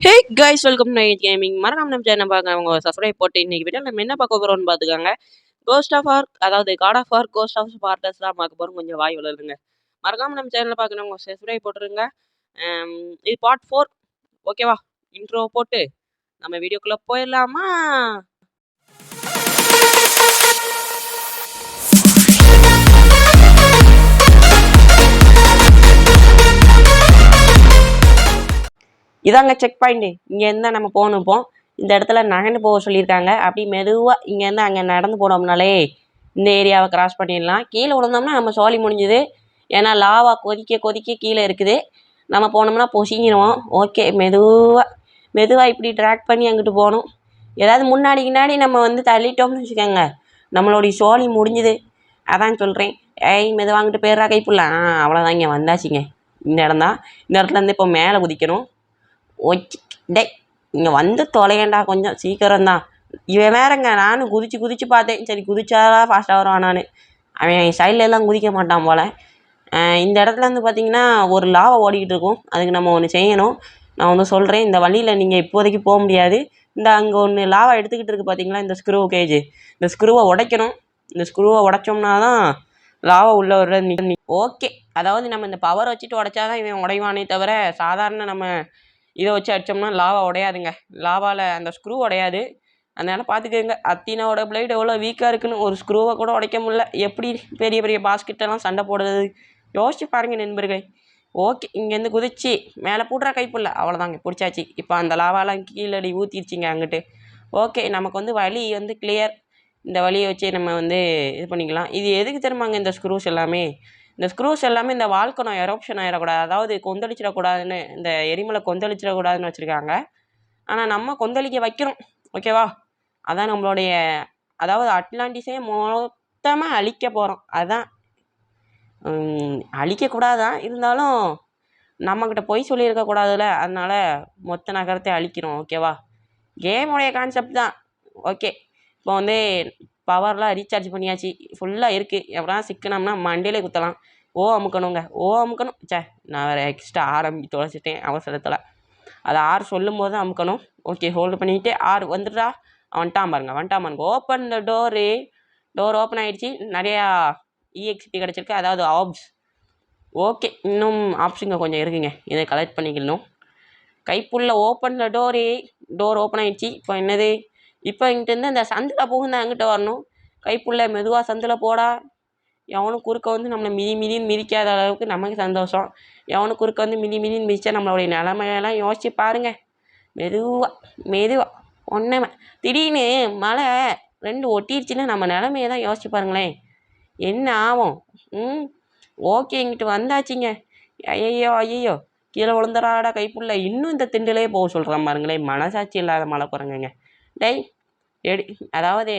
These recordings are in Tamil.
Hey guys welcome to night gaming. மறக்காம நம்ம சேனல் பார்க்குறவங்க சப்ஸ்கிரைப் போட்டு இன்னைக்கு வீடியோ நம்ம என்ன பார்க்க போகிறோம்னு பார்த்துக்கோங்க. கோஸ்ட் ஆஃப் ஆர் அதாவது God of war ghost of பார்ட்டர்ஸ் தான் பார்க்க போகிறோம். கொஞ்சம் வாய் வளருதுங்க. மறக்காம நம்ம சேனலில் பார்க்குறவங்க சப்ஸ்கிரைப் போட்டுருங்க. இது பார்ட் 4 ஓகேவா? இன்ட்ரோ போட்டு நம்ம வீடியோக்குள்ளே போயிடலாமா? இதாங்க செக் பாயிண்ட். இங்கேருந்து நம்ம போகணும். இப்போ இந்த இடத்துல நகர்ந்து போக சொல்லியிருக்காங்க. அப்படி மெதுவாக இங்கேருந்து அங்கே நடந்து போனோம்னாலே இந்த ஏரியாவை கிராஸ் பண்ணிடலாம். கீழே விழுந்தோம்னா நம்ம சோலி முடிஞ்சுது. ஏன்னா லாவா கொதிக்க கொதிக்க கீழே இருக்குது. நம்ம போனோம்னா பொசிங்கிடுவோம். ஓகே, மெதுவாக இப்படி ட்ராக் பண்ணி அங்கிட்டு போகணும். ஏதாவது முன்னாடி நம்ம வந்து தள்ளிட்டோம்னு வச்சுக்கோங்க, நம்மளுடைய சோலி முடிஞ்சுது. அதான் சொல்கிறேன். மெதுவாக அங்கிட்டு பேரா கைப்புடலாம். அவ்வளோதான், இங்கே வந்தாச்சுங்க. இந்த இடம் தான். இந்த இடத்துலேருந்து இப்போ மேலே குதிக்கணும். ஓகே டே, இங்கே வந்து தொலையண்டா, கொஞ்சம் சீக்கிரம்தான். இவன் வேறங்க, நானும் குதிச்சு பார்த்தேன். சரி குதிச்சாதான் ஃபாஸ்ட்டாக வருவான். அவன் சைட்லெல்லாம் குதிக்க மாட்டான் போல். இந்த இடத்துல வந்து பார்த்திங்கன்னா ஒரு லாவை ஓடிக்கிட்டு இருக்கும். அதுக்கு நம்ம ஒன்று செய்யணும். நான் ஒன்று சொல்கிறேன். இந்த வழியில் நீங்கள் இப்போதைக்கு போக முடியாது. இந்த அங்கே ஒன்று லாவா எடுத்துக்கிட்டு இருக்குது பார்த்தீங்களா, இந்த ஸ்க்ரூ கேஜ். இந்த ஸ்க்ரூவை உடைக்கணும். இந்த ஸ்க்ரூவை உடைச்சோம்னா தான் லாவா உள்ளே வர்றது. ஓகே, அதாவது நம்ம இந்த பவர் வச்சுட்டு உடைச்சாதான் இவன் உடைவானே தவிர சாதாரண நம்ம இதை வச்சு அடித்தோம்னா லாவா உடையாதுங்க. லாவாவில் அந்த ஸ்க்ரூ உடையாது. அதனால் பார்த்துக்கோங்க. அத்தீனாவோட பிளேட் எவ்வளோ வீக்காக இருக்குன்னு. ஒரு ஸ்க்ரூவை கூட உடைக்க முடியல. எப்படி பெரிய பெரிய பாஸ்கெட்டெல்லாம் சண்டை போடுறது யோசிச்சு பாருங்க நண்பர்கள். ஓகே, இங்கேருந்து குதிச்சு மேலே போடுற கைப்புள்ள அவ்வளோதாங்க, பிடிச்சாச்சு. இப்போ அந்த லாவாலாம் கீழடி ஊற்றிடுச்சிங்க அங்கிட்டு. ஓகே, நமக்கு வந்து வழி வந்து கிளியர். இந்த வழியை வச்சு நம்ம வந்து இது பண்ணிக்கலாம். இது எதுக்கு தெரியுமாங்க இந்த ஸ்க்ரூஸ் எல்லாமே? இந்த ஸ்க்ரூஸ் எல்லாமே இந்த வால்கனோ எரோப்ஷன் ஆகிடக்கூடாது, அதாவது கொந்தளிச்சிடக்கூடாதுன்னு, இந்த எரிமலை கொந்தளிச்சிடக்கூடாதுன்னு வச்சுருக்காங்க. ஆனால் நம்ம கொந்தளிக்க வைக்கிறோம். ஓகேவா? அதான் நம்மளுடைய, அதாவது அட்லாண்டிஸே மொத்தமாக அழிக்க போகிறோம். அதுதான் அழிக்கக்கூடாதான், இருந்தாலும் நம்மக்கிட்ட பொய் சொல்லியிருக்கக்கூடாதுல்ல. அதனால் மொத்த நகரத்தை அழிக்கிறோம். ஓகேவா? கேமுடைய கான்செப்ட் தான். ஓகே, இப்போ வந்து பவர்லாம் ரீசார்ஜ் பண்ணியாச்சு. ஃபுல்லாக இருக்குது. எப்படா சிக்கனம்னா மண்டையிலே குத்தலாம். அமுக்கணுங்க. அமுக்கணும். நான் வேறு எக்ஸ்ட்ரா ஆரம்பி தொலைச்சிட்டேன் அவசரத்தில். அது 6 சொல்லும் போது அமுக்கணும். ஓகே, ஹோல்டு பண்ணிக்கிட்டு 6 வந்துட்டா. வந்துட்டான் பாருங்க. ஓப்பன் த டோர் ஓப்பன் ஆகிடுச்சு. நிறையா EXP கிடச்சிருக்கு, அதாவது ஆப்ஸ். ஓகே, இன்னும் ஆப்ஷனுங்க கொஞ்சம் இருக்குங்க. இதை கலெக்ட் பண்ணிக்கணும். Kaipulla open the door open ஆகிடுச்சு. இப்போ என்னது? இப்போ இங்கிட்டேருந்து அந்த சந்தில் போகுந்தான் அங்கிட்ட வரணும். கைப்புள்ள மெதுவாக சந்தில் போடா. எவனும் குறுக்க வந்து நம்மளை மிதின்னு மிதிக்காத அளவுக்கு நமக்கு சந்தோஷம். எவனும் குறுக்க வந்து மிதின்னு மிதித்தா நம்மளுடைய நிலமையெல்லாம் யோசிச்சு பாருங்கள். மெதுவாக ஒன்றுமே திடீர்னு மழை 2 ஒட்டிடுச்சுன்னா நம்ம நிலமையை தான் யோசிச்சு பாருங்களேன், என்ன ஆகும்? ஓகே, இங்கிட்டு வந்தாச்சுங்க. ஐயோ கீழே விழுந்துடாடா கைப்புள்ள. இன்னும் இந்த திண்டிலே போக சொல்கிறான் பாருங்களேன். மனசாட்சி இல்லாத மழை குறைங்க. டேய் அதாவது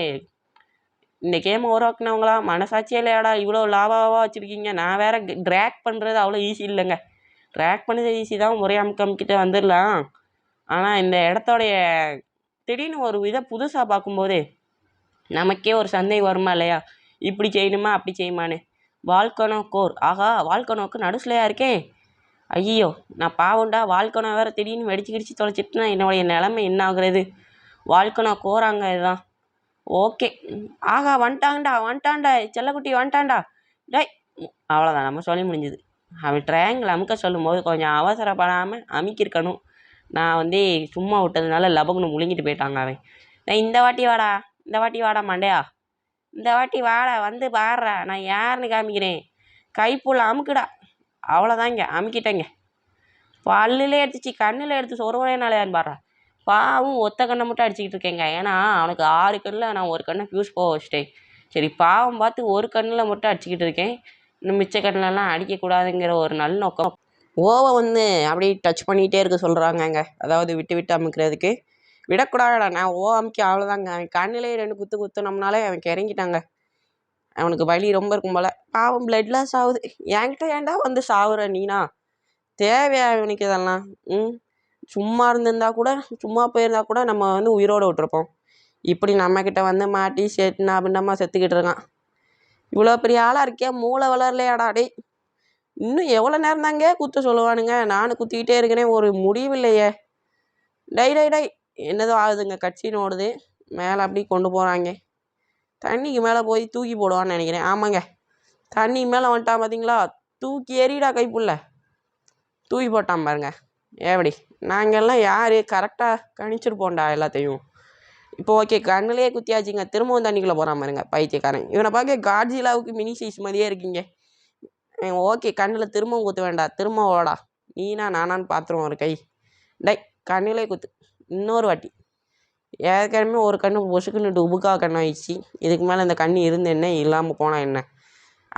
இந்த கேமை உருவாக்குனவங்களா மனசாட்சியே இல்லையாடா? இவ்வளோ லாவாவாக வச்சுருக்கீங்க. நான் வேறு ட்ராக் பண்ணுறது அவ்வளோ ஈஸி இல்லைங்க. ட்ராக் பண்ணுறது ஈஸி தான், ஒரே அமுக்கிட்ட வந்துடலாம். ஆனால் இந்த இடத்தோடைய திடீர்னு ஒரு இதை புதுசாக பார்க்கும்போது நமக்கே ஒரு சந்தேகம் வருமா இல்லையா? இப்படி செய்யணுமா அப்படி செய்யுமான்னு. Volcano core. ஆகா, வால்கனோவுக்கு நடுசுலையாக இருக்கேன். ஐயோ, நான் பாவுண்டா. வால்கனோ வேறு திடீர்னு வெடிச்சு தொலைச்சிட்டுனா என்னுடைய நிலைமை என்ன ஆகுறது? வால்கனோ கோராங்க இதுதான். ஓகே, ஆகா வந்துட்டான்டா செல்லக்குட்டி வந்துட்டான்டா. டேய், அவ்வளோதான், நம்ம சொல்லி முடிஞ்சுது. அவன் ட்ரையாங்கிள் அமுக்க சொல்லும் போது கொஞ்சம் அவசரப்படாமல் அமுக்கியிருக்கணும். நான் வந்து சும்மா விட்டதுனால லபகுன்னு முழுங்கிட்டு போயிட்டாங்க அவன். இந்த வாட்டி வாடா மண்டையா. இந்த வாட்டி வாடா, வந்து பாடுறா, நான் யாருன்னு காமிக்கிறேன். கைப்புள்ள அமுக்குடா. அவ்வளோதாங்க, அமுக்கிட்டேங்க. பல்லுலே எடுத்துச்சு, கண்ணில் எடுத்து சொருவனேனாலேயான்னு பாடுறா. பாவும் ஒத்த கண்ணை மட்டும் அடிச்சுக்கிட்டு இருக்கேங்க. ஏன்னா அவனுக்கு 6 கண்ணில் நான் ஒரு கண்ணை ஃபியூஸ் போக வச்சிட்டேன். சரி, பாவம் பார்த்து ஒரு கண்ணில் மட்டும் அடிச்சுக்கிட்டு இருக்கேன். இன்னும் மிச்ச கண்ணிலலாம் அடிக்கக்கூடாதுங்கிற ஒரு நல்ல நோக்கம். வந்து அப்படியே டச் பண்ணிகிட்டே இருக்க சொல்கிறாங்கங்க. அதாவது விட்டு அமுக்கிறதுக்கு விடக்கூடாதுடா. நான் அமுக்கி அவ்வளோதாங்க. அவன் கண்ணிலே 2 குத்துனோம்னாலே அவன் கிறங்கிட்டாங்க. அவனுக்கு வலி ரொம்ப இருக்கும் போல். பாவம் பிளட்லாம் சாவுது. என்கிட்ட ஏன்டா வந்து சாவுற நீனா? தேவையா இவனுக்கு இதெல்லாம்? சும்மா போயிருந்தா கூட நம்ம வந்து உயிரோடு விட்டுருப்போம். இப்படி நம்மக்கிட்ட வந்து மாட்டி செட்டுனா அப்படின்னமா செத்துக்கிட்டு இருக்கான். இவ்வளோ பெரிய ஆளாக இருக்கே, மூளை வளரலையாடா டே. இன்னும் எவ்வளோ நேரம் தாங்க குத்த சொல்லுவானுங்க? நானும் குத்திக்கிட்டே இருக்கிறேன், ஒரு முடிவு இல்லையே. டை என்னதோ ஆகுதுங்க, கட்சின்னு ஓடுது. மேலே அப்படி கொண்டு போகிறாங்க. தண்ணிக்கு மேலே போய் தூக்கி போடுவான்னு நினைக்கிறேன். ஆமாங்க, தண்ணி மேலே வந்துட்டான் பார்த்தீங்களா? தூக்கி எறிடா கைப்புள்ள, தூக்கி போட்டான் பாருங்க. எப்படி நாங்கள்லாம் யார் கரெக்டாக கணிச்சிருப்போம்டா எல்லாத்தையும். இப்போ ஓகே, கண்ணுலேயே குத்தியாச்சுங்க. திரும்பவும் தண்ணிக்குள்ளே போகிறான் பாருங்க பைத்தியக்காரன். இவனை பார்க்க காட்ஜிலாவுக்கு மினி சைஸ் மாதிரியே இருக்கீங்க. ஓகே, கண்ணில் திரும்பவும் குத்த வேண்டாம், திரும்ப ஓடா. நீனா நானான்னு பார்த்துருவோம் ஒரு கை. டை கண்ணிலே குத்து இன்னொரு வாட்டி. ஏற்கனவே ஒரு கண்ணு பொசுக்குன்னுட்டு உபுக்கா கண்ணாயிடுச்சு. இதுக்கு மேலே இந்த கண்ணு இருந்து என்ன, இல்லாமல் போனால் என்ன?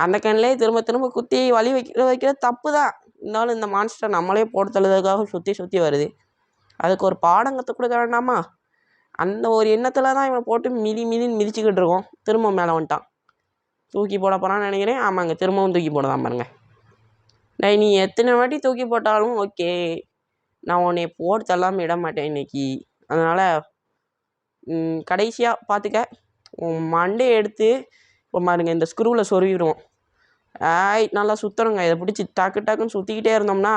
அந்த கண்ணிலே திரும்ப திரும்ப குத்தி வலி வைக்கிறது தப்பு தான். இருந்தாலும் இந்த மான்ஸ்டர் நம்மளே போட்டு தள்ளுறதுக்காக சுற்றி வருது. அதுக்கு ஒரு பாடம் கற்றுக் கொடுக்க வேண்டாமா? அந்த ஒரு எண்ணத்தில் தான் இவனை போட்டு மிதின்னு மிதிச்சுக்கிட்டு இருக்கோம். திரும்ப மேலே வந்துட்டான். தூக்கி போட போகிறான்னு நினைக்கிறேன். ஆமாங்க, திரும்பவும் தூக்கி போட தான் பாருங்க. டேய், நீ எத்தனை வாட்டி தூக்கி போட்டாலும் ஓகே, நான் உன்னை போட்டு தள்ளாமல் விட மாட்டேன் இன்னைக்கு. அதனால் கடைசியாக பார்த்துக்க, உன் மண்டையை எடுத்து இப்போ பாருங்க இந்த ஸ்க்ரூவில் சொருவிடுவோம். நல்லா சுற்றணுங்க. இதை பிடிச்சி டக்குன்னு சுற்றிக்கிட்டே இருந்தோம்னா,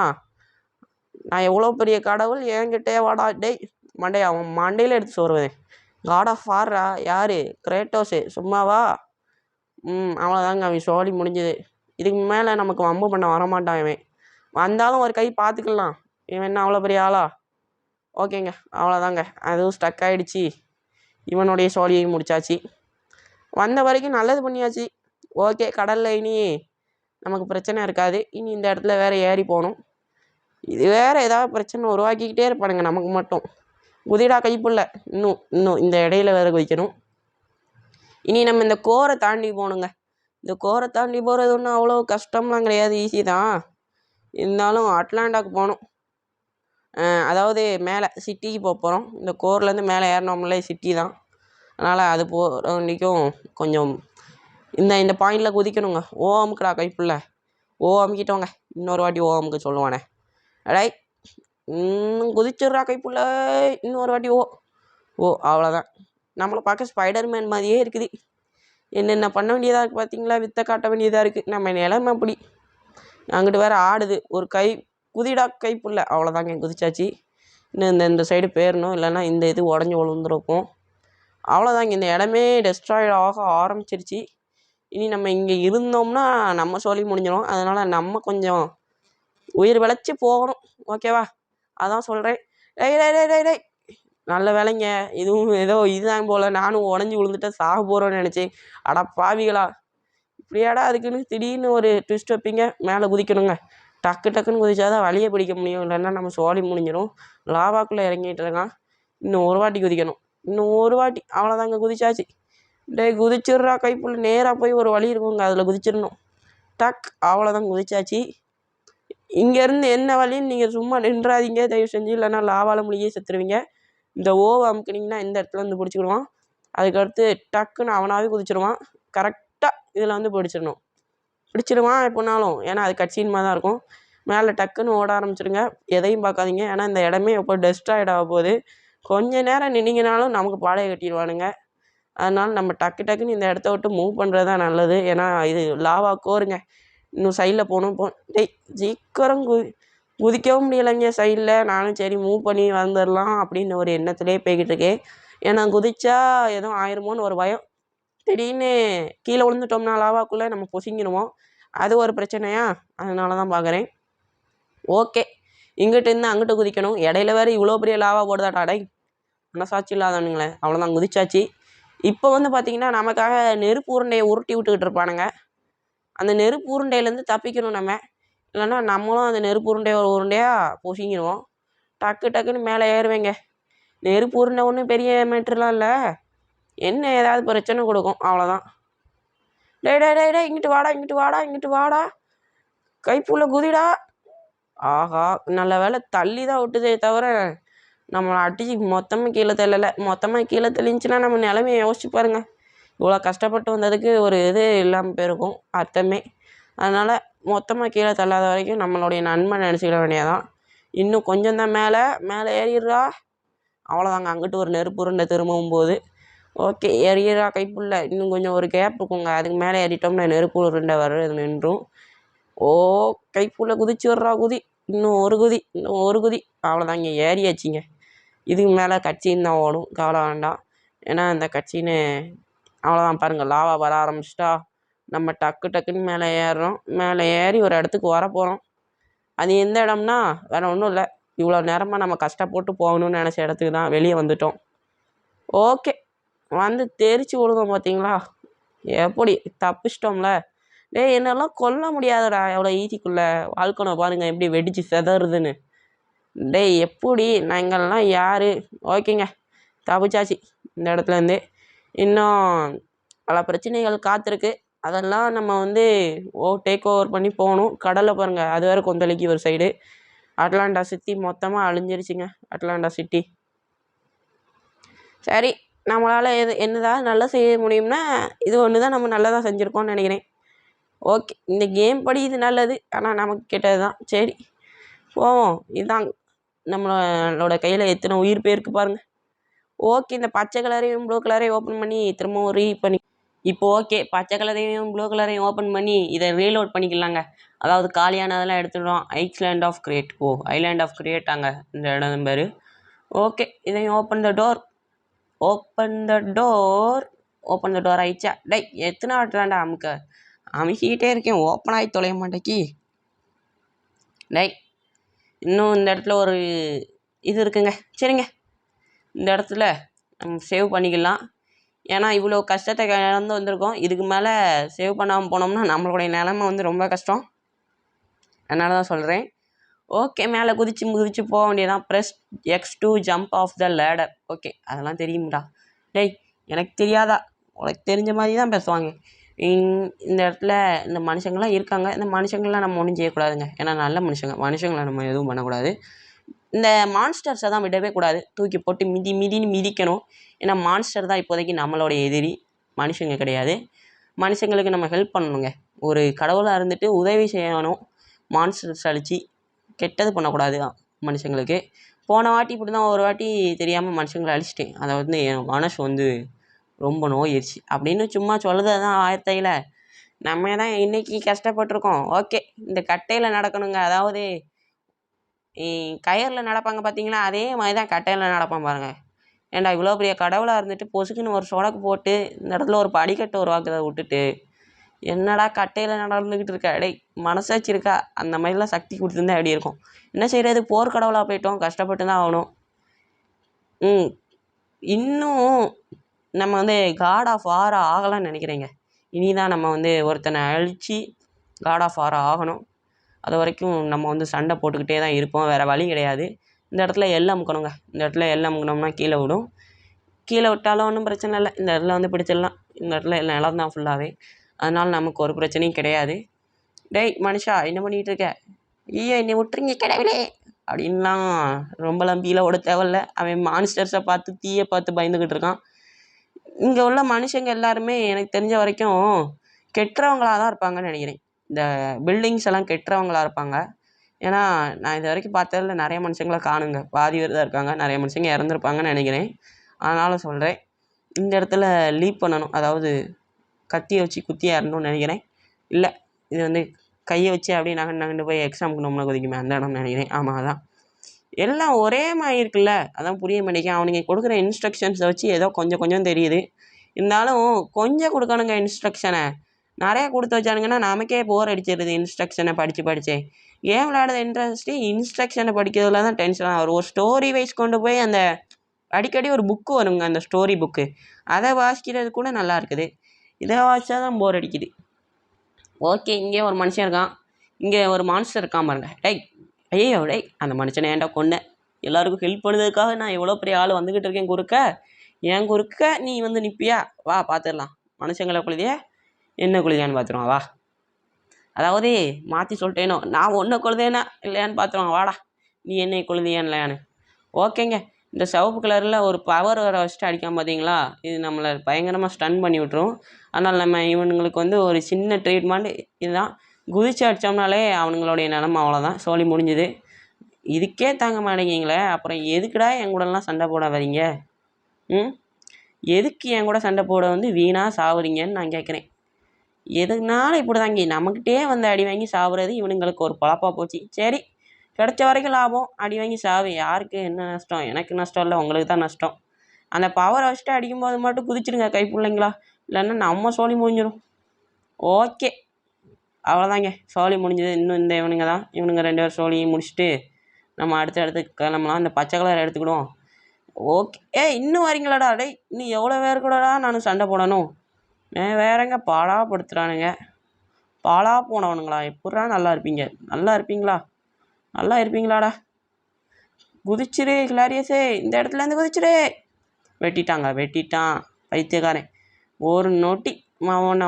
நான் எவ்வளோ பெரிய கடவுள், என்கிட்டே வாடா டேய் மண்டையை அவன் மண்டையில் எடுத்து சொருவேன். காட் ஆஃப் வார்ரா, யார்? கிரேட்டோஸு, சும்மாவா? அவ்வளோதாங்க, அவன் சோழி முடிஞ்சுது. இதுக்கு மேலே நமக்கு வம்பு பண்ண வரமாட்டான். இவன் வந்தாலும் ஒரு கை பார்த்துக்கலாம். இவன் என்ன அவ்வளோ பெரிய ஆளா? ஓகேங்க, அவ்வளோதாங்க. அதுவும் ஸ்டக் ஆகிடுச்சி. இவனுடைய சோழியை முடிச்சாச்சு. வந்த வரைக்கும் நல்லது பண்ணியாச்சு. ஓகே, கடலில் இனி நமக்கு பிரச்சனை இருக்காது. இனி இந்த இடத்துல வேறு ஏறி போகணும். இது வேறு ஏதாவது பிரச்சனை உருவாக்கிக்கிட்டே இருப்பானுங்க நமக்கு மட்டும். குதிடா கைப்புள்ள, இன்னும் இந்த இடையில வேறு குதிக்கணும். இனி நம்ம இந்த கோரை தாண்டி போகணுங்க. இந்த கோரை தாண்டி போகிறது ஒன்றும் அவ்வளோ கஷ்டம்லாம் கிடையாது, ஈஸி தான். இருந்தாலும் அட்லாண்டாவுக்கு போகணும். அதாவது மேலே சிட்டிக்கு போகிறோம். இந்த கோர்லேருந்து மேலே ஏறினோம்ல, சிட்டி தான். அதனால் அது போகிற வண்டிக்கும் கொஞ்சம் இந்த பாயிண்டில் குதிக்கணுங்க. ஓ அமுக்குடா கைப்புள்ள, ஓ அமுக்கிட்டோங்க. இன்னொரு வாட்டி ஓ அமுக்க சொல்லுவானே. அடாய், குதிச்சிட்றா கைப்புள்ள, இன்னொரு வாட்டி ஓ அவ்வளோதான். நம்மளை பார்க்க ஸ்பைடர்மேன் மாதிரியே இருக்குது. என்னென்ன பண்ண வேண்டியதாக இருக்குது பார்த்தீங்களா? வித்தை காட்ட வேண்டியதாக இருக்குது. நம்ம நிலைமை அப்படி. அங்கிட்டு வேறு ஆடுது ஒரு கை. குதிடா கைப்புள்ள, அவ்வளோதாங்க, குதிச்சாச்சு. இன்னும் இந்த சைடு போயிடணும், இல்லைன்னா இந்த இது உடஞ்சி விழுந்துருக்கும். அவ்வளோதாங்க, இந்த இடமே டெஸ்ட்ராய்ட் ஆக ஆரம்பிச்சிருச்சு. இனி நம்ம இங்கே இருந்தோம்னா நம்ம சொல்லி முடிஞ்சிடும். அதனால் நம்ம கொஞ்சம் உயிர் விளைச்சி போகணும், ஓகேவா? அதான் சொல்கிறேன். டேய் நல்ல வேலைங்க, இதுவும் ஏதோ இதுதான் போல். நானும் உடஞ்சி விழுந்துட்டேன், சாக போகிறோன்னு நினச்சேன். அடா பாவிகளா, இப்படியாடா அதுக்குன்னு திடீர்னு ஒரு ட்விஸ்ட் வைப்பீங்க. மேலே குதிக்கணுங்க, டக்குன்னு குதிச்சாதான் வழியை பிடிக்க முடியும், இல்லைன்னா நம்ம சோழி முடிஞ்சிடும். லாவாக்குள்ளே இறங்கிட்டு இருக்கான். இன்னும் ஒரு வாட்டி குதிக்கணும், இன்னும் ஒரு வாட்டி. அவ்வளோதாங்க, குதிச்சாச்சு. குதிச்சிட்றா கைப்புள்ள, நேராக போய் ஒரு வழி இருக்குங்க, அதில் குதிச்சிடணும். அவ்வளோதான், குதிச்சாச்சு. இங்கேருந்து என்ன வழின்னு நீங்கள் சும்மா நின்றாதீங்க தயவு செஞ்சு, இல்லைன்னா லாவால் முழுகியே செத்துருவீங்க. இந்த ஓவை அமுக்குனிங்கன்னா இந்த இடத்துல வந்து பிடிச்சிக்கிடுவான். அதுக்கடுத்து டக்குன்னு அவனாகவே குதிச்சிடுவான். கரெக்டாக இதில் வந்து பிடிச்சிடுவான் எப்போனாலும். ஏன்னா அது கட்சின்மா தான் இருக்கும். மேலே டக்குன்னு ஓட ஆரம்பிச்சிடுங்க, எதையும் பார்க்காதீங்க. ஏன்னா இந்த இடமே எப்போ டெஸ்ட்ராய்ட் ஆக போகுது. கொஞ்ச நேரம் நின்னீங்கனாலும் நமக்கு பாடையை கட்டிடுவானுங்க. அதனால் நம்ம டக்குன்னு இந்த இடத்த விட்டு மூவ் பண்ணுறது தான் நல்லது. ஏன்னா இது லாவா கோருங்க. இன்னும் சைடில் போகணும். டேய் சீக்கிரம் குதிக்கவும் முடியலைங்க சைடில். நானும் சரி மூவ் பண்ணி வந்துடலாம் அப்படின்னு ஒரு எண்ணத்துலேயே போய்கிட்டு இருக்கேன். ஏன்னா குதிச்சா எதுவும் ஆயிருமோன்னு ஒரு பயம். திடீர்னு கீழே விழுந்துட்டோம்னா லாவாக்குள்ளே நம்ம பொசிங்கிடுவோம். அது ஒரு பிரச்சனையா, அதனால தான் பார்க்குறேன். ஓகே, இங்கிட்டு இருந்து அங்கிட்டு குதிக்கணும். இடையில வேறு இவ்வளோ பெரிய லாவா போடுதாடா டை, மனசாட்சி இல்லாதவனுங்களே. அவ்வளோதான், குதிச்சாச்சு. இப்போ வந்து பார்த்திங்கன்னா நமக்காக நெருப்பு உருண்டையை உருட்டி விட்டுக்கிட்டு இருப்பானுங்க. அந்த நெருப்பு உருண்டையிலேருந்து தப்பிக்கணும் நம்ம. இல்லைன்னா நம்மளும் அந்த நெருப்பு உருண்டையை ஒரு உருண்டையாக பொசிங்கிடுவோம். டக்குன்னு மேலே ஏறுவேங்க. நெருப்பு உருண்டை ஒன்றும் பெரிய மேட்ருலாம் இல்லை, என்ன ஏதாவது பிரச்சனை கொடுக்கும், அவ்வளோதான். டேய் இங்கிட்டு வாடா கைப்புள்ள, குதிடா. ஆஹா, நல்ல வேலை தள்ளி தான் விட்டுதே தவிர நம்மளை அடிச்சு மொத்தமாக கீழே தள்ளலை. மொத்தமாக கீழே தெளிஞ்சுன்னா நம்ம நிலைமையை யோசிச்சு பாருங்க. இவ்வளோ கஷ்டப்பட்டு வந்ததுக்கு ஒரு இது இல்லாமல் போயிருக்கும் அர்த்தமே. அதனால் மொத்தமாக கீழே தள்ளாத வரைக்கும் நம்மளுடைய நன்மை நினச்சிக்கிட வேண்டியதான். இன்னும் கொஞ்சம் தான் மேலே ஏறிடுறா. அவ்வளோதாங்க, அங்கிட்டு ஒரு நெருப்பு உருண்டை திரும்பவும் போகுது. ஓகே, ஏறிடுறா கைப்புள்ள. இன்னும் கொஞ்சம் ஒரு கேப் இருக்குங்க, அதுக்கு மேலே ஏறிட்டோம்னா நெருப்பு உருண்டை வர்றது நின்றும். கைப்புள்ள குதிச்சு வர்றா, குதி. இன்னும் ஒரு குதி. அவ்வளோதாங்க, ஏறியாச்சிங்க. இதுக்கு மேலே கட்சின்னு தான் ஓடும், கவலை வேண்டாம். ஏன்னா இந்த கட்சின்னு அவ்வளோதான். பாருங்கள், லாவா வர ஆரம்பிச்சிட்டா நம்ம டக்கு டக்குன்னு மேலே ஏறுறோம். மேலே ஏறி ஒரு இடத்துக்கு வர போகிறோம். அது எந்த இடம்னா வேறு ஒன்றும் இல்லை, இவ்வளோ நேரமாக நம்ம கஷ்டப்பட்டு போகணும்னு நினச்ச இடத்துக்கு தான் வெளியே வந்துட்டோம். ஓகே, வந்து தெரிச்சு விழுவோம் பார்த்தீங்களா, எப்படி தப்பிச்சிட்டோம்ல. டேய், என்னெல்லாம் கொல்ல முடியாதுடா எவ்வளோ ஈஸிக்குள்ளே. வாழ்க்கை பாருங்கள் எப்படி வெடிச்சு செதறுதுன்னு. டேய் எப்படி, நாங்கள்லாம் யார்? ஓகேங்க, தப்பிச்சாச்சு இந்த இடத்துலேருந்து. இன்னும் பல பிரச்சனைகள் காத்திருக்கு. அதெல்லாம் நம்ம வந்து டேக் ஓவர் பண்ணி போகணும். கடலை பாருங்கள், அது வேறு கொந்தளிக்கு ஒரு சைடு. அட்லாண்டா சிட்டி மொத்தமாக அழிஞ்சிருச்சுங்க. Atlanta city. சரி, நம்மளால் என்னதான் நல்லா செய்ய முடியும்னா இது ஒன்று தான் நம்ம நல்லதாக செஞ்சுருக்கோம்னு நினைக்கிறேன். ஓகே, இந்த கேம் படி இது நல்லது, ஆனால் நமக்கு கெட்டது தான். சரி போவோம். இதுதான் நம்மளோட கையில் எத்தனை உயிர் போயிருக்கு பாருங்கள். ஓகே, இந்த பச்சை கலரையும் ப்ளூ கலரையும் ஓப்பன் பண்ணி திரும்பவும் பண்ணி இப்போ ஓகே, பச்சை கலரையும் ப்ளூ கலரையும் ஓப்பன் பண்ணி இதை ரீலோட் பண்ணிக்கலாங்க. அதாவது காலியானதெல்லாம் எடுத்துடுறோம். Island of Crete. Island of Crete அங்கே இந்த இடம் பேர். ஓகே, இதையும் open the door. Open the door ஆயிடுச்சா? டை, எத்தனை ஆட்டுறாண்டா அமுக்கிக்கிட்டே இருக்கேன், ஓப்பன் ஆகி தொலைய மாட்டேக்கி. டை, இன்னும் இந்த இடத்துல ஒரு இது இருக்குங்க. சரிங்க, இந்த இடத்துல நம்ம சேவ் பண்ணிக்கலாம். ஏன்னா இவ்வளோ கஷ்டத்தை இழந்து வந்திருக்கோம். இதுக்கு மேலே சேவ் பண்ணாமல் போனோம்னா நம்மளுடைய நிலமை வந்து ரொம்ப கஷ்டம். அதனால தான் சொல்கிறேன். ஓகே, மேலே குதிச்சு போக வேண்டியதான். Press X to jump off the ladder. Okay, அதெல்லாம் தெரியும்டா. டேய், எனக்கு தெரியாதா? உனக்கு தெரிஞ்ச மாதிரி தான் பேசுவாங்க. இந்த இடத்துல இந்த மனுஷங்கள்லாம் இருக்காங்க. இந்த மனுஷங்கள்லாம் நம்ம ஒன்றும் செய்யக்கூடாதுங்க. ஏன்னா நல்ல மனுஷங்களை நம்ம எதுவும் பண்ணக்கூடாது. இந்த மான்ஸ்டர்ஸை தான் விடவே கூடாது. தூக்கி போட்டு மிதின்னு மிதிக்கணும். ஏன்னா மான்ஸ்டர் தான் இப்போதைக்கு நம்மளோடைய எதிரி, மனுஷங்க கிடையாது. மனுஷங்களுக்கு நம்ம ஹெல்ப் பண்ணணுங்க. ஒரு கடவுளாக இருந்துட்டு உதவி செய்யணும். மான்ஸ்டர்ஸ் அழித்து கெட்டது பண்ணக்கூடாது மனுஷங்களுக்கு. போன வாட்டி இப்படி தான் ஒரு வாட்டி தெரியாமல் மனுஷங்களை அழிச்சிட்டேன். அதை வந்து என் மனசு வந்து ரொம்ப நோயிடுச்சு. அப்படின்னு சும்மா சொல்லுறது தான் வார்த்தையில். நம்ம தான் இன்றைக்கி கஷ்டப்பட்டுருக்கோம். ஓகே, இந்த கட்டையில் நடக்கணுங்க. அதாவது கயரில் நடப்பாங்க பார்த்தீங்களா, அதே மாதிரி தான் கட்டையில் நடப்பான் பாருங்கள். ஏன்டா இவ்வளோ பெரிய கடவுளாக இருந்துட்டு பொசுக்குன்னு ஒரு சொடக்கு போட்டு இந்த இடத்துல ஒரு படிக்கட்டு உருவாக்குறதை விட்டுட்டு என்னடா கட்டையில் நடந்துக்கிட்டு இருக்கா? டேய், மனசாச்சு இருக்கா? அந்த மாதிரிலாம் சக்தி கொடுத்துருந்தா எப்படி இருக்கும்? என்ன செய்கிறது, போர் கடவுளாக போயிட்டோம், கஷ்டப்பட்டு தான் ஆகணும். இன்னும் நம்ம வந்து காட் ஆஃப் வார் ஆகலாம்னு நினைக்கிறேங்க. இனி தான் நம்ம வந்து ஒருத்தனை அழித்து காட் ஆஃப் வார் ஆகணும். அது வரைக்கும் நம்ம வந்து சண்டை போட்டுக்கிட்டே தான் இருப்போம், வேறு வழி கிடையாது. இந்த இடத்துல எல்லாம் அமுக்கணுங்க. இந்த இடத்துல எல்லாம் அமுக்கணும்னா கீழே விடும். கீழே விட்டாலும் ஒன்றும் பிரச்சனை இல்லை. இந்த இடத்துல வந்து பிடிச்சிடலாம். இந்த இடத்துல நிலம் தான் ஃபுல்லாகவே. அதனால் நமக்கு ஒரு பிரச்சனையும் கிடையாது. டேய் மனுஷா, என்ன பண்ணிகிட்டு இருக்க? ஐயோ, என்னை விட்டுருங்க கடவுளே அப்படின்லாம் ரொம்பலாம் பீல ஓட தேவையில்ல. அவன் மான்ஸ்டர்ஸை பார்த்து தீயை பார்த்து பயந்துக்கிட்டு இருக்கான். இங்கே உள்ள மனுஷங்க எல்லாருமே எனக்கு தெரிஞ்ச வரைக்கும் கெட்டுறவங்களாக தான் இருப்பாங்கன்னு நினைக்கிறேன். இந்த பில்டிங்ஸ் எல்லாம் கெட்டுறவங்களாக இருப்பாங்க. ஏன்னா நான் இது வரைக்கும் பார்த்ததில் நிறைய மனுஷங்களை காணுங்க. பாதி பேர் தான் இருக்காங்க. நிறைய மனுஷங்க இறந்துருப்பாங்கன்னு நினைக்கிறேன். அதனால் சொல்கிறேன், இந்த இடத்துல லீப் பண்ணணும். அதாவது கத்தியை வச்சு குத்தி இறந்தோன்னு நினைக்கிறேன். இல்லை, இது வந்து கையை வச்சு அப்படியே நகண்டு போய் எக்ஸாமுக்கு நம்மளை கொதிக்குமே அந்த இடம்னு நினைக்கிறேன். ஆமாம், அதான். எல்லாம் ஒரே மாதிரி இருக்குல்ல, அதான் புரிய மாட்டேங்க. அவனுங்க கொடுக்குற இன்ஸ்ட்ரக்ஷன்ஸை வச்சு ஏதோ கொஞ்சம் தெரியுது. இருந்தாலும் கொஞ்சம் கொடுக்கணுங்க இன்ஸ்ட்ரக்ஷனை. நிறையா கொடுத்து வச்சானுங்கன்னா நமக்கே போர் அடிச்சிடுது இன்ஸ்ட்ரக்ஷனை படித்து. கேம் விளையாடுற இன்ட்ரெஸ்ட்டு இன்ஸ்ட்ரக்ஷனை படிக்கிறதுல தான் டென்ஷனாக வரும். ஒரு ஸ்டோரி வைஸ் கொண்டு போய் அந்த அடிக்கடி ஒரு புக்கு வருங்க, அந்த ஸ்டோரி புக்கு, அதை வாசிக்கிறது கூட நல்லா இருக்குது. இதை வாசித்தா தான் போர் அடிக்குது. ஓகே, இங்கே ஒரு மனுஷன் இருக்கான், இங்கே ஒரு மான்ஸ்டர் இருக்கான் பாருங்க. ஐயோ டேய், அந்த மனுஷனை ஏன்டா கொண்டேன்? எல்லாருக்கும் ஹெல்ப் பண்ணுறதுக்காக நான் எவ்வளோ பெரிய ஆள் வந்துக்கிட்டு இருக்கேன் குறுக்க. என் குறுக்க நீ வந்து நிற்பியா? வா பார்த்துடலாம். மனுஷங்களை கொழுதியா என்ன கொழுதியான்னு பார்த்துருவான், வா. அதாவது மாற்றி சொல்லிட்டேனோ, நான் ஒன்றை கொழுதேனா இல்லையான்னு பார்த்துருவான், வாடா நீ என்னை கொழுதியான்னு இல்லையான்னு. ஓகேங்க, இந்த சிவப்பு கலரில் ஒரு பவர் வர வச்சுட்டு அடிக்காம பார்த்தீங்களா, இது நம்மளை பயங்கரமாக ஸ்டன் பண்ணி விட்ரும். அதனால் நம்ம இவனுங்களுக்கு வந்து ஒரு சின்ன ட்ரீட்மெண்ட் இதுதான். குதிச்சு அடித்தோம்னாலே அவனுங்களுடைய நிலமை அவ்வளோதான், சோழி முடிஞ்சுது. இதுக்கே தாங்க மாட்டேங்கிங்களே, அப்புறம் எதுக்குடா என் கூடலாம் சண்டை போட வரீங்க? எதுக்கு என் கூட சண்டை போட வந்து வீணாக சாவுறீங்கன்னு நான் கேட்குறேன். எதுனாலும் இப்படி தாங்கி நம்மக்கிட்டே வந்து அடி வாங்கி சாப்பிட்றது இவனுங்களுக்கு ஒரு பழப்பாக போச்சு. சரி, கிடைச்ச வரைக்கும் லாபம், அடி வாங்கி சாவு. யாருக்கு என்ன நஷ்டம்? எனக்கு நஷ்டம் இல்லை, உங்களுக்கு தான் நஷ்டம். அந்த பவரை வச்சுட்டு அடிக்கும்போது மட்டும் குதிச்சிடுங்க கைப்பிள்ளைங்களா, இல்லைன்னா நம்ம சோழி முடிஞ்சிடும். ஓகே, அவ்வளோதாங்க, சோழி முடிஞ்சது. இன்னும் இந்த இவனுங்க 2 பேர் சோழியும் முடிச்சுட்டு நம்ம அடுத்து கிளம்பலாம். இந்த பச்சை கலர் எடுத்துக்கிடுவோம். ஓகே. இன்னும் வரீங்களாடா? டேய், இன்னும் எவ்வளோ பேர் கூடடா நான் சண்டை போடணும்? வேறங்க பாடாப்படுத்துறானுங்க. பாலா போனவனுங்களா? எப்பட்றா நல்லா இருப்பீங்க? நல்லா இருப்பீங்களா? நல்லா இருப்பீங்களாடா? குதிச்சிரு கிளாரியஸே, இந்த இடத்துலேருந்து குதிச்சிரு. வெட்டிட்டான் பைத்தியக்காரன். ஒரு நொட்டி மாவனா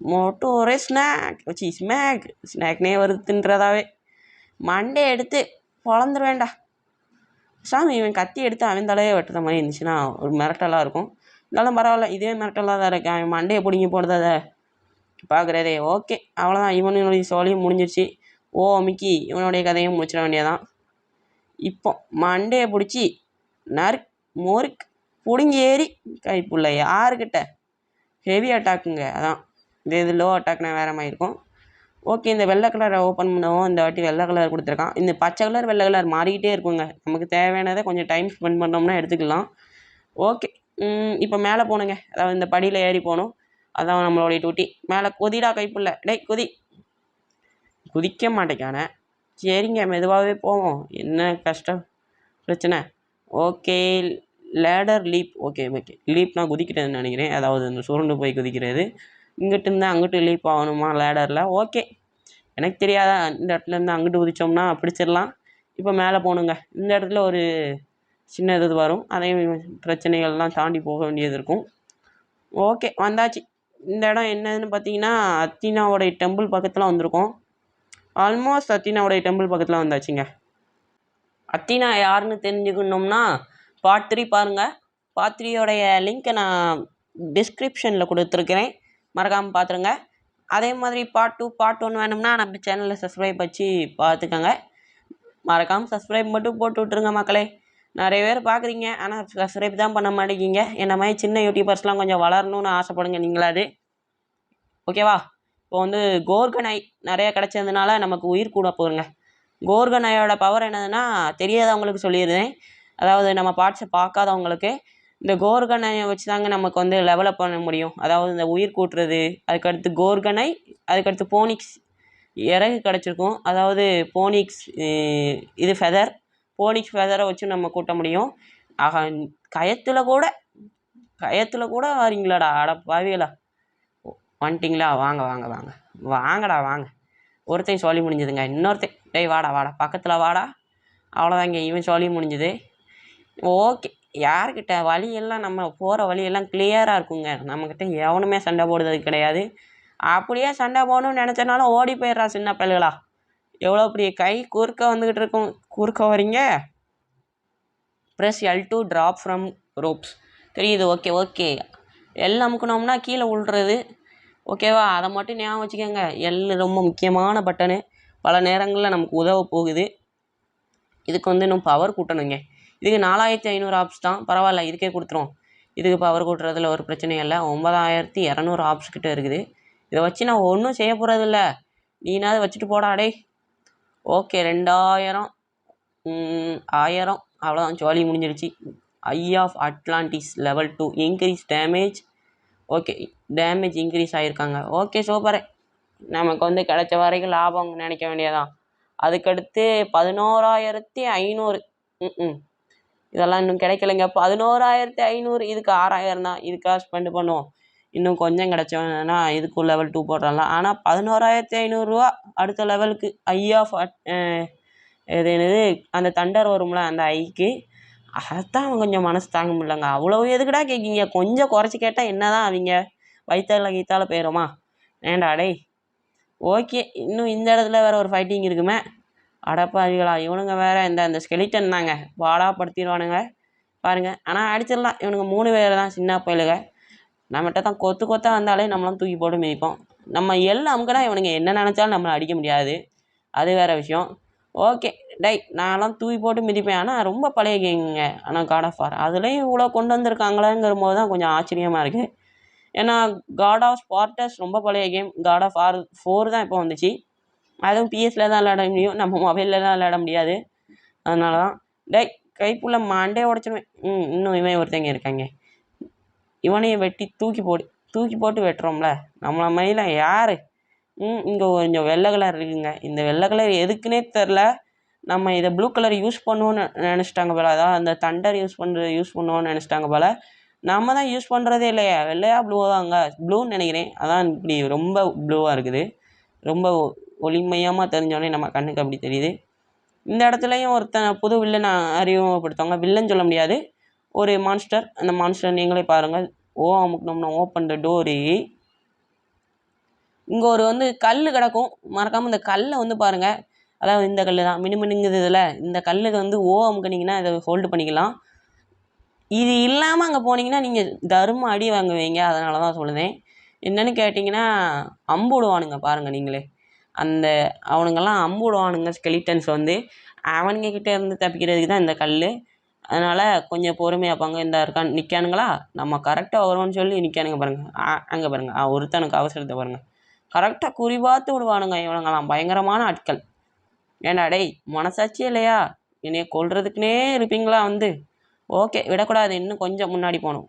மட்டும் ஒரே ஸ்நாக்னே வருதுன்றதாவே மண்டே எடுத்து பொழந்துருவேண்டா சாமி. இவன் கத்தி எடுத்து அவன் தலையே வெட்டுற மாதிரி இருந்துச்சுன்னா ஒரு மிரட்டலாக இருக்கும். இருந்தாலும் பரவாயில்ல, இதே மிரட்டலாக தான் இருக்கு. அவன் மண்டையை பிடிங்கி போடுறத பார்க்குறதே. ஓகே, அவ்வளோதான், இவனுடைய சோழியும் முடிஞ்சிருச்சு. மிக்கி இவனுடைய கதையும் முடிச்சிட வேண்டியதான். இப்போ மண்டையை பிடிச்சி முறுக்கு பிடுங்கி ஏறி கைப்புள்ள யாருக்கிட்ட ஹெவி அட்டாக்குங்க. அதான் இது லோ அட்டாக்னா வேறு மாதிரி இருக்கும். ஓகே, இந்த வெள்ளை கலரை ஓப்பன் பண்ணுவோம். இந்த வாட்டி வெள்ளை கலர் கொடுத்துருக்கான். இந்த பச்சை கலர் வெள்ளை கலர் மாறிக்கிட்டே இருக்குங்க. நமக்கு தேவையானதை கொஞ்சம் டைம் ஸ்பெண்ட் பண்ணோம்னா எடுத்துக்கலாம். ஓகே, இப்போ மேலே போகணுங்க. அதாவது இந்த படியில் ஏறி போகணும். அதான் நம்மளுடைய டூட்டி. மேலே குதிடா கைப்புள்ள. டேய் குதிக்க மாட்டேக்கானே. சரிங்க, மெதுவாகவே போவோம். என்ன கஷ்டம் பிரச்சனை? Okay, ladder leap. ஓகே லீப்னா குதிக்கிறதுன்னு நினைக்கிறேன். அதாவது இந்த சுருண்டு போய் குதிக்கிறது. இங்கிட்டு இருந்தால் அங்கிட்டு லீப் ஆகணுமா லேடரில்? ஓகே, எனக்கு தெரியாதா? இந்த இடத்துலேருந்து அங்கிட்டு குதித்தோம்னா பிடிச்சிடலாம். இப்போ மேலே போகணுங்க. இந்த இடத்துல ஒரு சின்ன இது வரும். அதையும் பிரச்சனைகள்லாம் தாண்டி போக வேண்டியது இருக்கும். ஓகே, வந்தாச்சு. இந்த இடம் என்னதுன்னு பார்த்தீங்கன்னா அத்தினாவோடைய டெம்பிள் பக்கத்தில் வந்திருக்கோம். ஆல்மோஸ்ட் அத்தினாவோடைய டெம்பிள் பக்கத்தில் வந்தாச்சுங்க. அத்தினா யாருன்னு தெரிஞ்சுக்கணும்னா பார்ட் 3 பாருங்கள். பார்ட் 3யோடைய லிங்க்கை நான் டிஸ்கிரிப்ஷனில் கொடுத்துருக்கிறேன், மறக்காமல் பார்த்துருங்க. அதே மாதிரி பார்ட் 2 பார்ட் 1 வேணும்னா நம்ம சேனலில் சப்ஸ்கிரைப் வச்சு பார்த்துக்கோங்க. மறக்காமல் சப்ஸ்கிரைப் மட்டும் போட்டு விட்ருங்க மக்களே. நிறைய பேர் பார்க்குறீங்க, ஆனால் சப்ஸ்கிரைப் தான் பண்ண மாட்டேங்கிங்க. என்ன மாதிரி சின்ன யூடியூபர்ஸ்லாம் கொஞ்சம் வளரணும்னு ஆசைப்படுங்க நீங்களாது. ஓகேவா? இப்போ வந்து கோர்கனை நிறைய கிடச்சதுனால நமக்கு உயிர் கூட போகுங்க. கோர்கனையோட பவர் என்னதுன்னா தெரியாதவங்களுக்கு சொல்லிடுறேன். அதாவது நம்ம பார்ட்ஸை பார்க்காதவங்களுக்கு இந்த கோர்கனையை வச்சு தாங்க நமக்கு வந்து லெவலப் பண்ண முடியும். அதாவது இந்த உயிர் கூட்டுறது, அதுக்கடுத்து கோர்கனை, அதுக்கடுத்து போனிக்ஸ் இறகு கிடச்சிருக்கும். அதாவது போனிக்ஸ் இது போனிக்ஸ் ஃபெதரை வச்சு நம்ம கூட்ட முடியும். ஆக கயத்தில் கூட வரீங்களாடா? அட பாவிகளா, வந்துட்டிங்களா? வாங்கடா வாங்க. ஒருத்தையும் சொல்லி முடிஞ்சதுங்க. இன்னொருத்தையும் டேய் வாடா பக்கத்தில் வாடா. அவ்வளோதாங்க, இவன் சொல்லி முடிஞ்சுது. ஓகே, யார்கிட்ட வழியெல்லாம் நம்ம போகிற வழியெல்லாம் கிளியராக இருக்குங்க. நம்மக்கிட்ட எவனுமே சண்டை போடுறது கிடையாது. அப்படியே சண்டை போகணும்னு நினச்சனாலும் ஓடி போயிடுறா சின்ன பல்லுகளா. எவ்வளோ பெரிய கை குறுக்க வந்துக்கிட்டு இருக்கும். குறுக்க வரீங்க. Press L2 drop from ropes. தெரியுது. ஓகே எல்லாம் அமுக்கணும்னா கீழே விழுறது. ஓகேவா? அதை மட்டும் ஞாபகம் வச்சுக்கோங்க. ரொம்ப முக்கியமான பட்டனு. பல நேரங்களில் நமக்கு உதவ போகுது. இதுக்கு வந்து இன்னும் பவர் கூட்டணுங்க. இதுக்கு 4500 ஆப்ஸ் தான். பரவாயில்ல, இதுக்கே கொடுத்துரும். இதுக்கு பவர் கூட்டுறதுல ஒரு பிரச்சனையும் இல்லை. 9200 ஆப்ஸ் கிட்ட இருக்குது. இதை வச்சு நான் ஒன்றும் செய்ய போகிறதில்ல. நீனாவது வச்சுட்டு போடா டே. ஓகே, 2000 1000 அவ்வளோதான். ஜாலி முடிஞ்சிருச்சு. Eye of Atlantis level 2 increase damage. Okay, damage increase ஆகியிருக்காங்க. Okay, super. நமக்கு வந்து கிடைச்ச வரைக்கும் லாபம் நினைக்க வேண்டியதான். அதுக்கடுத்து 11500. இதெல்லாம் இன்னும் கிடைக்கலைங்க. 11500. இதுக்கு 6000 தான். இதுக்காக ஸ்பெண்ட் பண்ணுவோம். இன்னும் கொஞ்சம் கிடச்சோன்னா இதுக்கும் லெவல் 2 போட்டுடலாம். ஆனால் 11500 ரூபா அடுத்த லெவலுக்கு ஐ ஆஃப் இது என்னது அந்த தண்டர் வரும்ல அந்த ஐக்கு. அதைத்தான் கொஞ்சம் மனசு தாங்க முடியலங்க. அவ்வளோ எதுக்குடா கேட்கிங்க? கொஞ்சம் குறைச்சி கேட்டால் என்ன தான் அவங்க கீத்தால போயிடுமா? ஏண்டா டேய். ஓகே, இன்னும் இந்த இடத்துல வேறு ஒரு ஃபைட்டிங் இருக்குமே. அடப்பாவிகளா, இவனுங்க வேறு இந்த ஸ்கெலிட்டன் தாங்க பாடாப்படுத்திடுவானுங்க பாருங்கள். ஆனால் அடிச்சிடலாம். இவனுங்க 3 பேர் தான் சின்ன பயிலுங்க. நம்மகிட்ட தான் கொத்தா வந்தாலே நம்மளாம் தூக்கி போட்டு மிதிப்போம். நம்ம அமுக்குனா இவனுங்க என்ன நினச்சாலும் நம்மளை அடிக்க முடியாது. அது வேறு விஷயம். ஓகே டேய், நான்லாம் தூக்கி போட்டு மிதிப்பேன். ஆனால் ரொம்ப பழைய கேமுங்க. ஆனால் காட் ஆஃப் வார் அதுலேயும் இவ்வளோ கொண்டு வந்திருக்காங்களேங்கிற போது தான் கொஞ்சம் ஆச்சரியமாக இருக்குது. ஏன்னா காட் ஆஃப் ஸ்பார்டஸ் ரொம்ப பழைய கேம். காட் ஆஃப் வார் 4 தான் இப்போ வந்துச்சு. அதுவும் பிஎஸ்சில் தான் விளையாட முடியும், நம்ம மொபைல்லலாம் விளையாட முடியாது. அதனால தான் டேய் கைப்புள்ள மண்டையை உடச்சிடுவேன். இன்னும் இவன் ஒருத்தங்க இருக்காங்க, இவனையும் வெட்டி தூக்கி போட்டு வெட்டுறோம்ல நம்மள மயில யார். இங்கே கொஞ்சம் வெள்ளை கலர் இருக்குங்க, இந்த வெள்ளை கலர் எதுக்குன்னே தெரில. நம்ம இதை ப்ளூ கலர் யூஸ் பண்ணுவோன்னு நினச்சிட்டாங்க போல, அதான் அந்த தண்டர் யூஸ் பண்ணுவோன்னு நினச்சிட்டாங்க போல. நம்ம தான் யூஸ் பண்ணுறதே இல்லையா, வெள்ளையா ப்ளூவாங்க, ப்ளூன்னு நினைக்கிறேன். அதான் இப்படி ரொம்ப ப்ளூவாக இருக்குது, ரொம்ப ஒளிமயமாக தெரிஞ்சோடனே நம்ம கண்ணுக்கு அப்படி தெரியுது. இந்த இடத்துலையும் புது வில்லனை அறிமுகப்படுத்துவாங்க. வில்லன் சொல்ல முடியாது, ஒரு மான்ஸ்டர். அந்த மான்ஸ்டர் நீங்களே பாருங்கள். அமுக்கணும்னா ஓப்பன் த டோரு. இங்கே ஒரு கல் கிடக்கும், மறக்காமல் இந்த கல்லை பாருங்கள். அதாவது இந்த கல் தான் மினுமினுங்குது இதில். இந்த கல்லுக்கு அமுக்குனிங்கன்னா இதை ஹோல்டு பண்ணிக்கலாம். இது இல்லாமல் அங்கே போனீங்கன்னா நீங்கள் தர்ம அடி வாங்குவீங்க. அதனால தான் சொல்லுதேன். என்னென்னு கேட்டிங்கன்னா அம்பு விடுவானுங்க பாருங்கள் நீங்களே. அவனுங்கெல்லாம் அம்பு விடுவானுங்க ஸ்கெலிட்டன்ஸ். அவனுங்கக்கிட்ட இருந்து தப்பிக்கிறதுக்கு தான் இந்த கல். அதனால் கொஞ்சம் பொறுமையாக பாங்க. இந்த நிற்கானுங்களா, நம்ம கரெக்டாக வருவோன்னு சொல்லி நிற்கானுங்க பாருங்கள். அங்கே பாருங்கள், ஒருத்தனுக்கு அவசரத்தை பாருங்கள். கரெக்டாக குறி பார்த்து விடுவானுங்க இவனுங்கெல்லாம், பயங்கரமான ஆட்கள். ஏண்டா டேய் மனசாட்சியே இல்லையா, என்னைய கொல்றதுக்குன்னே இருப்பீங்களா ஓகே விடக்கூடாது, இன்னும் கொஞ்சம் முன்னாடி போகணும்.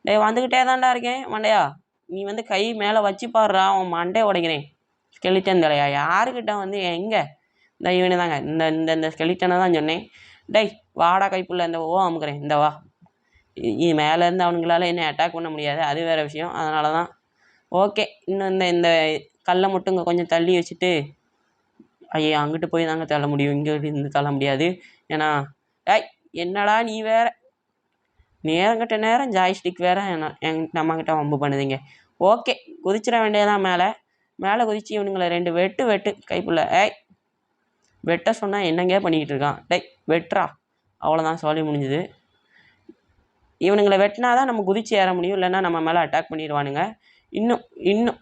டேய் வந்துக்கிட்டே தான்டா இருக்கேன் மண்டையா, நீ கை மேலே வச்சு பாடுறா, அவன் மண்டையை உடைக்கிறேன். ஸ்கெலிட்டன் தலையா யாருக்கிட்ட எங்கே இந்த இவனு தாங்க, இந்த ஸ்கெலிட்டனை தான் சொன்னேன். டேய் வாடா கைப்புள்ள, இந்த அமுக்குறேன், இந்த வா. இது மேலேருந்து அவனுங்களால என்ன அட்டாக் பண்ண முடியாது, அது வேறு விஷயம். அதனால தான் ஓகே. இன்னும் இந்த கல்லை மட்டும் இங்கே கொஞ்சம் தள்ளி வச்சுட்டு, ஐயா அங்கிட்டு போய் தாங்க தள்ள முடியும், இங்கே இருந்து தள்ள முடியாது. ஏன்னா டேய் என்னடா நீ வேற நேரங்கிட்ட நேரம் ஜாய்ஸ்டிக் வேற நம்மக்கிட்ட வம்பு பண்ணுதுங்க. ஓகே குதிச்சிட வேண்டியதான். மேலே குதிச்சு இவனுங்களை 2 வெட்டு கைப்புள்ள. வெட்ட சொன்னால் என்னங்க பண்ணிக்கிட்டு இருக்கான், டேய் வெட்டுறா. அவ்வளோதான், சொல்லி முடிஞ்சுது. இவனுங்களை வெட்டினா தான் நம்ம குதிச்சு ஏற முடியும், இல்லைன்னா நம்ம மேலே அட்டாக் பண்ணிடுவானுங்க. இன்னும்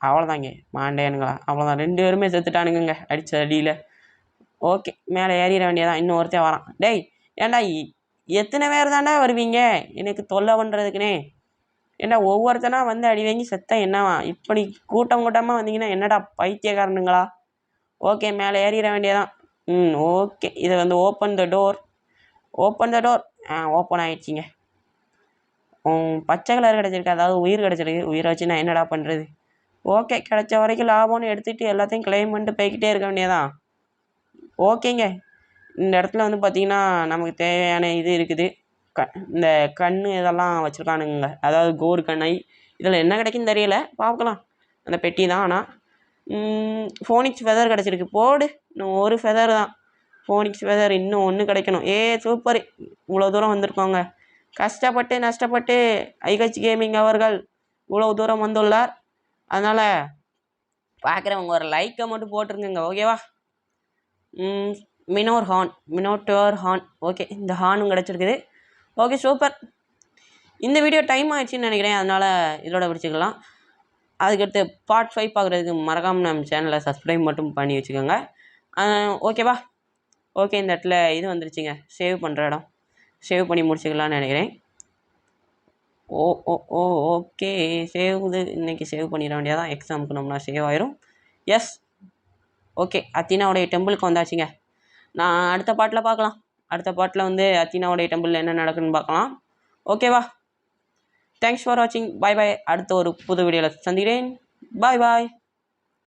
அவ்வளோதாங்க மாண்டேனுங்களா, அவ்வளோதான். 2 பேருமே செத்துட்டானுங்க அடித்த அடியில். ஓகே மேலே ஏறிட வேண்டியதான். இன்னும் ஒருத்தன் வரான். டேய் ஏன்டா எத்தனை பேர் தாண்டா வருவீங்க எனக்கு தொல்லை பண்ணுறதுக்குனே. ஏன்டா ஒவ்வொருத்தனா அடி வாங்கி செத்தா என்னவா, இப்படி கூட்டமாக வந்தீங்கன்னா என்னடா பைத்தியக்காரனுங்களா. ஓகே மேலே ஏறிட வேண்டியதான். ஓகே இதை ஓப்பன் த டோர். ஓப்பன் ஆகிடுச்சிங்க. பச்சை கலர் கிடச்சிருக்கு, அதாவது உயிர் கிடச்சிருக்கு. உயிரை வச்சு நான் என்னடா பண்ணுறது. ஓகே கிடைச்ச வரைக்கும் லாபம்னு எடுத்துகிட்டு எல்லாத்தையும் கிளைம் பண்ணிட்டு போய்கிட்டே இருக்க வேண்டியதான். ஓகேங்க இந்த இடத்துல பார்த்திங்கன்னா நமக்கு தேவையான இது இருக்குது. இந்த கண் இதெல்லாம் வச்சுருக்கானுங்க, அதாவது கோர் கண்ணை. இதில் என்ன கிடைக்குன்னு தெரியல, பார்க்கலாம். அந்த பெட்டி தான். ஆனால் ஃபோனிக்ஸ் ஃபெதர் கிடச்சிருக்கு. போடு, இன்னும் ஒரு ஃபெதர் தான். ஃபோனிக்ஸ் ஃபெதர் இன்னும் 1 கிடைக்கணும். சூப்பர், இவ்வளோ தூரம் வந்திருக்கோங்க. கஷ்டப்பட்டு நஷ்டப்பட்டு ஐகச் கேமிங் அவர்கள் இவ்வளோ தூரம் வந்துள்ளார். அதனால் பார்க்குறவங்க ஒரு லைக்கை மட்டும் போட்டுருங்க, ஓகேவா. மினோட்டோர் ஹார்ன். ஓகே இந்த ஹார்னும் கிடச்சிருக்குது. Okay super. இந்த வீடியோ டைம் ஆகிடுச்சின்னு நினைக்கிறேன், அதனால் இதோட பிடிச்சிக்கலாம். அதுக்கடுத்து பார்ட் 5 பார்க்குறதுக்கு மறக்காமல் நம்ம சேனலை சப்ஸ்கிரைப் மட்டும் பண்ணி வச்சுக்கோங்க, ஓகேவா. ஓகே இந்த இடத்துல இது வந்துருச்சுங்க, சேவ் பண்ணுற இடம். சேவ் பண்ணி முடிச்சுக்கலான்னு நினைக்கிறேன். ஓகே சேவ் இன்றைக்கி சேவ் பண்ணிட வேண்டியதான். எக்ஸாமுக்கு நம்மளா சேவ் ஆயிரும். எஸ் ஓகே அத்தினாவுடைய டெம்பிளுக்கு வந்தாச்சுங்க. நான் அடுத்த பாட்டில் பார்க்கலாம். அடுத்த பாட்டில் அத்தினாவுடைய டெம்பிளில் என்ன நடக்குதுன்னு பார்க்கலாம், ஓகேவா. தேங்க்ஸ் ஃபார் வாட்சிங், பாய் பாய். அடுத்த ஒரு புது வீடியோவில் சந்திக்கிறேன், பாய் பாய்.